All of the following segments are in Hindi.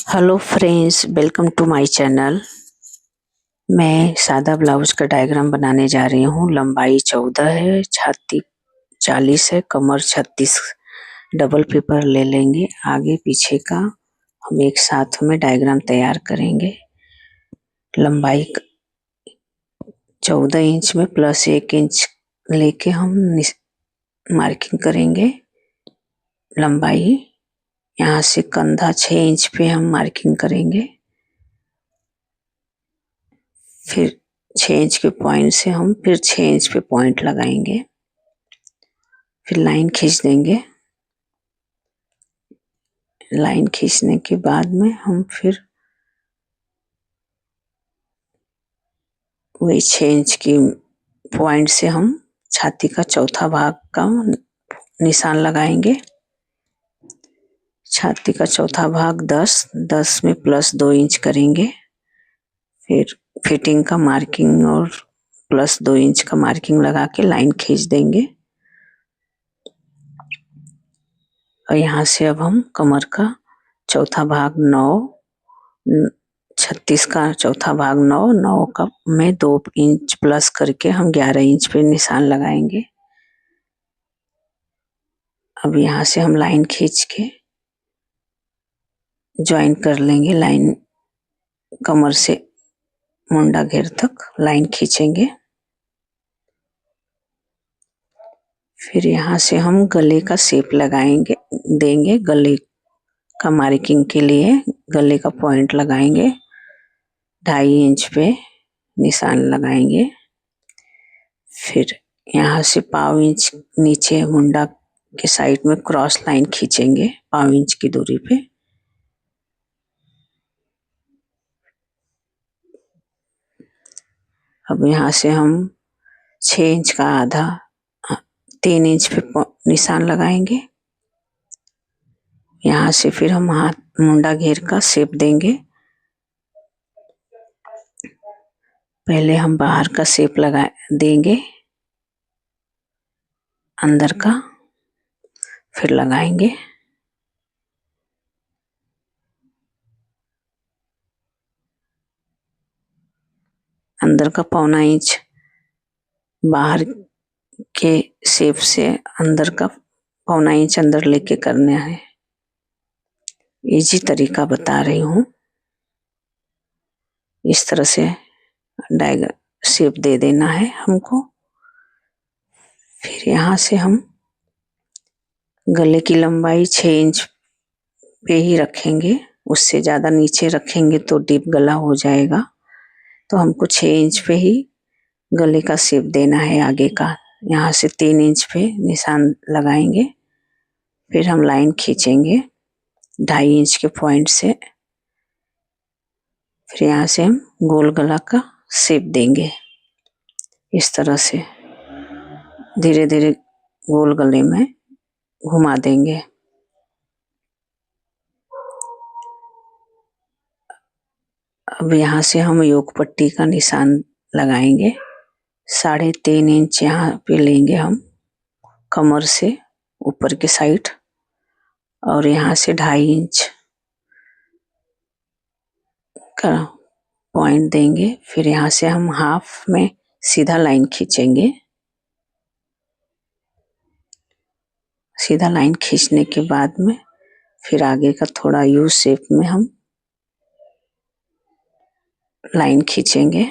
Hello friends, welcome to my channel. मैं सादा ब्लाउज का डायग्राम बनाने जा रही हूँ। लंबाई 14 है, छाती 40 है, कमर 36। डबल पेपर ले लेंगे। आगे पीछे का हम एक साथ में डायग्राम तैयार करेंगे। लंबाई 14 इंच में प्लस 1 इंच लेके हम मार्किंग करेंगे। लंबाई यहाँ से कंधा 6 इंच पे हम मार्किंग करेंगे। फिर 6 इंच के पॉइंट से हम फिर 6 इंच पे पॉइंट लगाएंगे। फिर लाइन खींच देंगे। लाइन खींचने के बाद में हम फिर वही 6 इंच की पॉइंट से हम छाती का चौथा भाग का निशान लगाएंगे। छाती का चौथा भाग 10 में प्लस 2 इंच करेंगे। फिर फिटिंग का मार्किंग और प्लस 2 इंच का मार्किंग लगा के लाइन खींच देंगे। और यहाँ से अब हम कमर का चौथा भाग 9, 36 का चौथा भाग 9 का में 2 इंच प्लस करके हम 11 इंच पे निशान लगाएंगे। अब यहाँ से हम लाइन खींच के ज्वाइन कर लेंगे। लाइन कमर से मुंडा घेर तक लाइन खींचेंगे। फिर यहाँ से हम गले का शेप लगाएंगे देंगे। गले का मार्किंग के लिए गले का पॉइंट लगाएंगे। 2.5 इंच पे निशान लगाएंगे। फिर यहाँ से पाव इंच नीचे मुंडा के साइड में क्रॉस लाइन खींचेंगे पाव इंच की दूरी पे। अब यहाँ से हम 6 इंच का आधा 3 इंच पे निशान लगाएंगे। यहाँ से फिर हम हाथ मुंडा घेर का शेप देंगे। पहले हम बाहर का शेप लगा देंगे, अंदर का फिर लगाएंगे। अंदर का 1.25 इंच बाहर के शेप से अंदर का 1.25 इंच अंदर लेके करना है। इजी तरीका बता रही हूँ। इस तरह से डायग्राम शेप दे देना है हमको। फिर यहाँ से हम गले की लंबाई 6 इंच पे ही रखेंगे। उससे ज़्यादा नीचे रखेंगे तो डीप गला हो जाएगा। तो हमको 6 इंच पे ही गले का शेप देना है आगे का। यहाँ से 3 इंच पे निशान लगाएंगे। फिर हम लाइन खींचेंगे 2.5 इंच के पॉइंट से। फिर यहाँ से हम गोल गला का शेप देंगे। इस तरह से धीरे धीरे गोल गले में घुमा देंगे। अब यहाँ से हम योक पट्टी का निशान लगाएंगे। 3.5 इंच यहाँ पे लेंगे हम कमर से ऊपर के साइड, और यहाँ से 2.5 इंच का पॉइंट देंगे। फिर यहाँ से हम हाफ में सीधा लाइन खींचेंगे। सीधा लाइन खींचने के बाद में फिर आगे का थोड़ा यू शेप में हम लाइन खींचेंगे।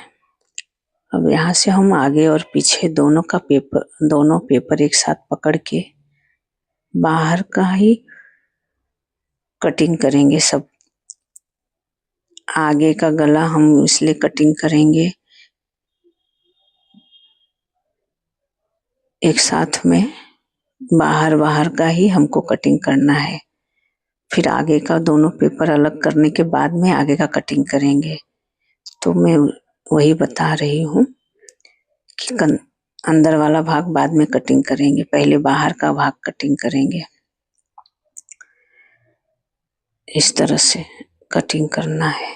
अब यहाँ से हम आगे और पीछे दोनों पेपर एक साथ पकड़ के बाहर का ही कटिंग करेंगे। सब आगे का गला हम इसलिए कटिंग करेंगे एक साथ में, बाहर का ही हमको कटिंग करना है। फिर आगे का दोनों पेपर अलग करने के बाद में आगे का कटिंग करेंगे। तो मैं वही बता रही हूँ कि अंदर वाला भाग बाद में कटिंग करेंगे, पहले बाहर का भाग कटिंग करेंगे। इस तरह से कटिंग करना है।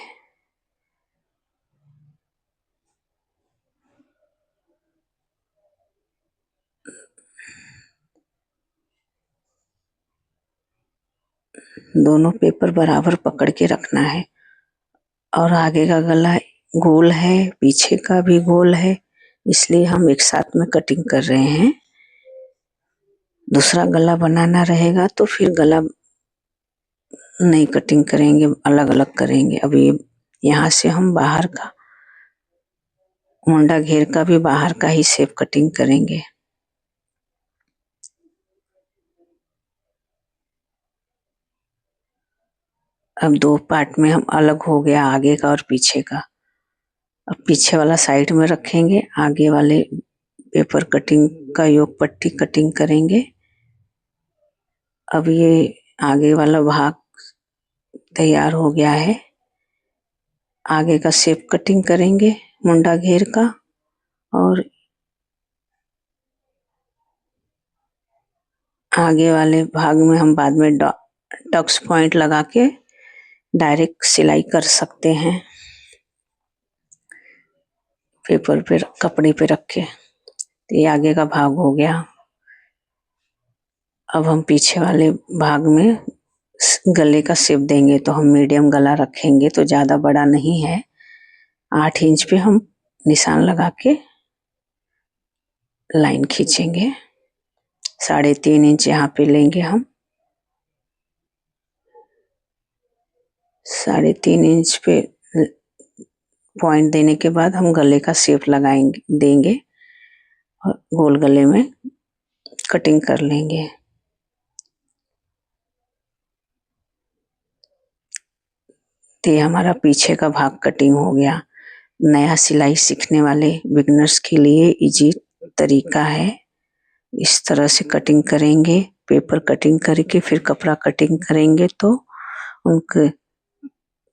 दोनों पेपर बराबर पकड़ के रखना है। और आगे का गला गोल है, पीछे का भी गोल है, इसलिए हम एक साथ में कटिंग कर रहे हैं। दूसरा गला बनाना रहेगा तो फिर गला नहीं कटिंग करेंगे, अलग अलग करेंगे। अभी यहाँ से हम बाहर का मुंडा घेर का भी बाहर का ही शेप कटिंग करेंगे। अब 2 पार्ट में हम अलग हो गया, आगे का और पीछे का। अब पीछे वाला साइड में रखेंगे, आगे वाले पेपर कटिंग का योग पट्टी कटिंग करेंगे। अब ये आगे वाला भाग तैयार हो गया है। आगे का शेप कटिंग करेंगे मुंडा घेर का, और आगे वाले भाग में हम बाद में टक्स पॉइंट लगा के डायरेक्ट सिलाई कर सकते हैं पेपर पे, कपड़े पे रख के। ये आगे का भाग हो गया। अब हम पीछे वाले भाग में गले का शेप देंगे, तो हम मीडियम गला रखेंगे, तो ज़्यादा बड़ा नहीं है। 8 इंच पे हम निशान लगा के लाइन खींचेंगे। 3.5 इंच यहाँ पे लेंगे हम। 3.5 इंच पे पॉइंट देने के बाद हम गले का शेप देंगे और गोल गले में कटिंग कर लेंगे। तो ये हमारा पीछे का भाग कटिंग हो गया। नया सिलाई सीखने वाले बिगनर्स के लिए इजी तरीका है। इस तरह से कटिंग करेंगे, पेपर कटिंग करके फिर कपड़ा कटिंग करेंगे, तो उनके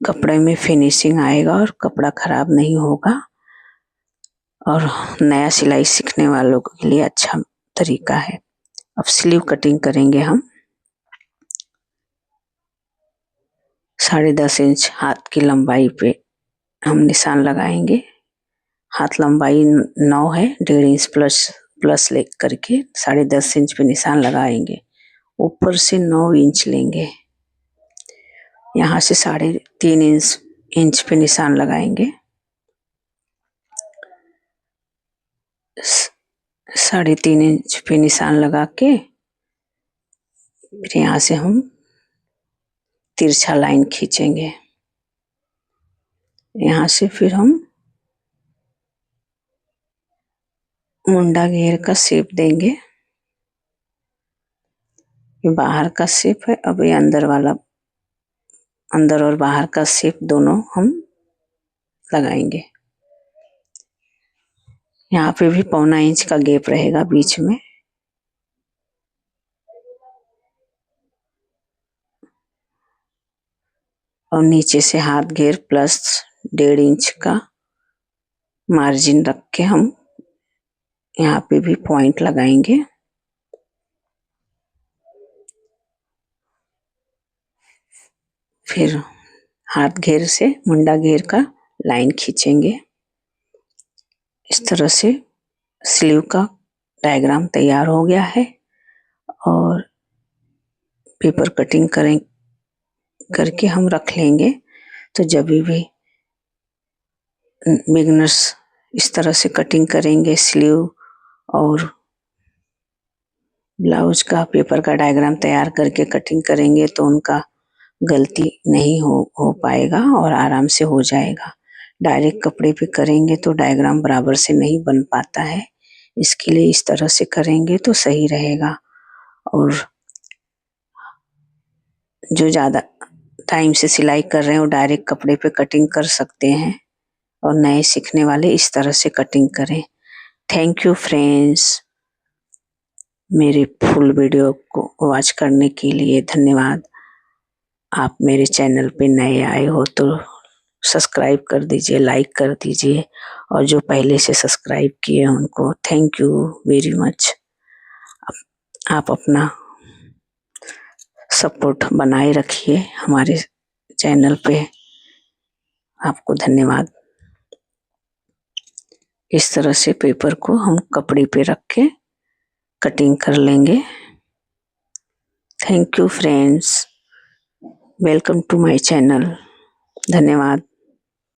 कपड़े में फिनिशिंग आएगा और कपड़ा खराब नहीं होगा। और नया सिलाई सीखने वालों के लिए अच्छा तरीका है। अब स्लीव कटिंग करेंगे हम। 10.5 इंच हाथ की लंबाई पे हम निशान लगाएंगे। हाथ लंबाई 9 है, 1.5 इंच प्लस ले करके 10.5 इंच पे निशान लगाएंगे। ऊपर से 9 इंच लेंगे, यहाँ से 3.5 इंच पे निशान लगाएंगे। 3.5 इंच पे निशान लगा के फिर यहाँ से हम तिरछा लाइन खींचेंगे। यहाँ से फिर हम मुंडा घेर का शेप देंगे। ये बाहर का शेप है। अब ये अंदर और बाहर का शेप दोनों हम लगाएंगे। यहाँ पे भी 1.25 इंच का गैप रहेगा बीच में। और नीचे से हाथ घेर प्लस 1.5 इंच का मार्जिन रख के हम यहाँ पे भी पॉइंट लगाएंगे। फिर हाथ घेर से मुंडा घेर का लाइन खींचेंगे। इस तरह से स्लीव का डायग्राम तैयार हो गया है। और पेपर कटिंग करके हम रख लेंगे। तो जब भी बिगनर्स इस तरह से कटिंग करेंगे स्लीव और ब्लाउज का, पेपर का डायग्राम तैयार करके कटिंग करेंगे, तो उनका गलती नहीं हो पाएगा और आराम से हो जाएगा। डायरेक्ट कपड़े पे करेंगे तो डायग्राम बराबर से नहीं बन पाता है। इसके लिए इस तरह से करेंगे तो सही रहेगा। और जो ज़्यादा टाइम से सिलाई कर रहे हैं वो डायरेक्ट कपड़े पे कटिंग कर सकते हैं, और नए सीखने वाले इस तरह से कटिंग करें। थैंक यू फ्रेंड्स, मेरे फुल वीडियो को वॉच करने के लिए धन्यवाद। आप मेरे चैनल पे नए आए हो तो सब्सक्राइब कर दीजिए, लाइक कर दीजिए, और जो पहले से सब्सक्राइब किए हैं उनको थैंक यू वेरी मच। आप अपना सपोर्ट बनाए रखिए हमारे चैनल पे। आपको धन्यवाद। इस तरह से पेपर को हम कपड़े पे रख के कटिंग कर लेंगे। Thank you friends. Welcome to my channel. धन्यवाद।